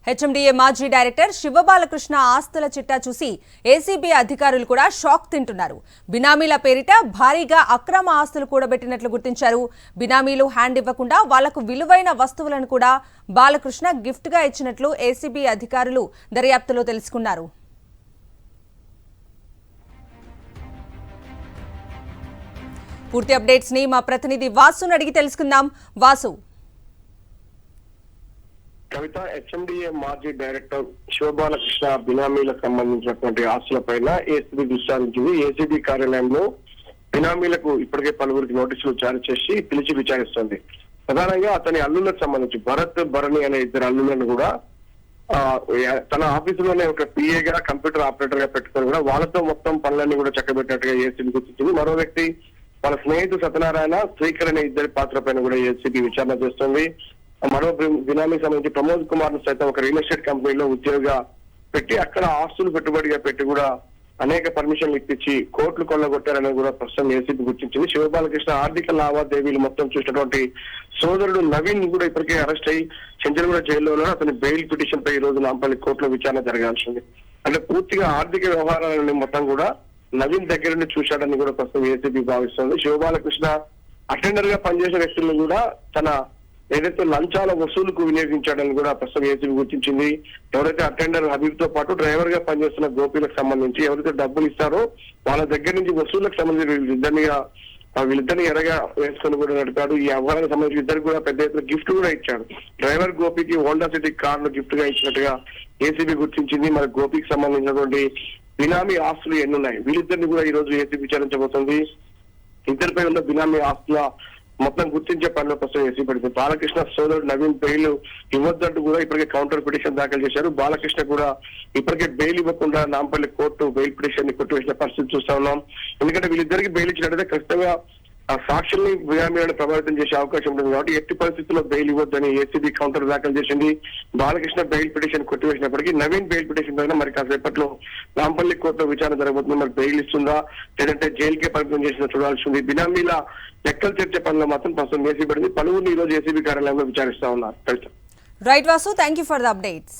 HMDA మాజీ director Shiva Balakrishna ఆస్తుల చిట్టా చూసి ఏసీబీ అధికారులు కూడా షాక్ తింటున్నారు. బినామీల పేరిట భారీగా అక్రమ ఆస్తులు కూడబెట్టినట్లు గుర్తించారు. బినామీలు హ్యాండ్ ఇవ్వకుండా వాళ్లకు విలువైన వస్తువులను కూడా బాలకృష్ణ గిఫ్ట్ గా ఇచ్చినట్లు ఏసీబీ అధికారులు దర్యాప్తులో తెలుసుకున్నారు. పూర్తి అప్డేట్స్ ని మా ప్రతినిధి వాసును అడిగి తెలుసుకుందాం. వాసు, కవిత, హెచ్ఎండిఏ మాజీ డైరెక్టర్ శివబాలకృష్ణ బినామీలకు సంబంధించినటువంటి ఆస్తులపైన ఏసీబీ విచారించింది. ఏసీబీ కార్యాలయంలో బినామీలకు ఇప్పటికే పలువురికి నోటీసులు జారీ చేసి పిలిచి విచారిస్తుంది. ప్రధానంగా అతని అల్లులకు సంబంధించి భరత్, భరణి అనే ఇద్దరు అల్లులను కూడా తన ఆఫీసులోనే ఒక పిఏగా కంప్యూటర్ ఆపరేటర్ గా పెట్టుకొని కూడా వాళ్ళతో మొత్తం పనులన్నీ కూడా చక్కబెట్టినట్టుగా ఏసీబీ గుర్తించింది. మరో వ్యక్తి వాళ్ళ స్నేహితుడు సత్యనారాయణ, శ్రీకర్ అనే ఇద్దరి పాత్ర పైన కూడా ఏసీబీ విచారణ చేస్తుంది. మరో బినామీకి సంబంధించి ప్రమోద్ కుమార్ ను సైతం ఒక రియల్ ఎస్టేట్ కంపెనీలో ఉద్యోగిగా పెట్టి అక్కడ ఆస్తులు పెట్టుబడిగా పెట్టి కూడా అనేక పర్మిషన్లు ఇప్పించి కోట్లు కొల్లగొట్టారని కూడా ప్రస్తుతం ఏసీబీ గుర్తించింది. శివబాలకృష్ణ ఆర్థిక లావాదేవీలు మొత్తం చూసినటువంటి సోదరుడు నవీన్ కూడా ఇప్పటికే అరెస్ట్ అయ్యి చెంచల్గూడ జైల్లో ఉన్నారు. అతని బెయిల్ పిటిషన్ పై ఈ రోజు నాంపల్లి కోర్టులో విచారణ జరగాల్సి ఉంది. అంటే పూర్తిగా ఆర్థిక వ్యవహారాలను మొత్తం కూడా నవీన్ దగ్గర నుండి చూశాడని కూడా ప్రస్తుతం ఏసీబీ భావిస్తుంది. శివబాలకృష్ణ అటెండర్ గా పనిచేసే వ్యక్తులను కూడా తన ఏదైతే లంచాల వసూలుకు వినియోగించాడని కూడా ప్రస్తుతం ఏసీబీ గుర్తించింది. ఎవరైతే అటెండర్ హబీబ్ తో పాటు డ్రైవర్ గా పనిచేస్తున్న గోపీలకు సంబంధించి ఎవరైతే డబ్బులు ఇస్తారో వాళ్ళ దగ్గర నుంచి వసూళ్లకు సంబంధించి వీళ్ళిద్దరిని ఎరగా వేసుకొని కూడా నడిపాడు. ఈ వ్యవహారానికి సంబంధించి ఇద్దరు కూడా పెద్ద ఎత్తున గిఫ్ట్ కూడా ఇచ్చాడు. డ్రైవర్ గోపికి హోండా సిటీ కార్ను గిఫ్ట్ గా ఇచ్చినట్టుగా ఏసీబీ గుర్తించింది. మరి గోపికి సంబంధించినటువంటి బినామీ ఆస్తులు ఎన్ని ఉన్నాయి, వీళ్ళిద్దరిని కూడా ఈ రోజు ఏసీబీ విచారించబోతుంది. ఇద్దరిపై ఉన్న బినామీ ఆస్తుల మొత్తం గుర్తించే పనిలో ప్రస్తుతం ఏసీబీ పడుతుంది. బాలకృష్ణ సోదరుడు నవీన్ బెయిల్ ఇవ్వద్దంటూ కూడా ఇప్పటికే కౌంటర్ పిటిషన్ దాఖలు చేశారు. బాలకృష్ణ కూడా ఇప్పటికే బెయిల్ ఇవ్వకుండా నాంపల్లి కోర్టు బెయిల్ పిటిషన్ ని కొట్టివేసిన పరిస్థితి చూస్తా ఉన్నాం. ఎందుకంటే వీళ్ళిద్దరికి బెయిల్ ఇచ్చినట్టయితే ఖచ్చితంగా ఆ సాక్షుల్ని బినామీలను ప్రభావితం చేసే అవకాశం ఉంటుంది. కాబట్టి ఎట్టి పరిస్థితుల్లో బెయిల్ ఇవ్వద్దని ఏసీబీ కౌంటర్ దాఖలు చేసింది. బాలకృష్ణ బెయిల్ పిటిషన్ కొట్టివేసినప్పటికీ నవీన్ బెయిల్ పిటిషన్ పైన మరి కాసేపట్లో నాంపల్లి కోర్టులో విచారణ జరగబోతుంది. మరి బెయిల్ ఇస్తుందా లేదంటే జైలుకే పరిమితం చేసిన చూడాల్సి ఉంది. బినామీల లెక్కలు చర్చే పనిలో మాత్రం ప్రస్తుతం ఏసీబీ పడింది. పలువురిని ఈ రోజు ఏసీబీ కార్యాలయంలో విచారిస్తా ఉన్నారు. Right Vasu, thank you for the updates.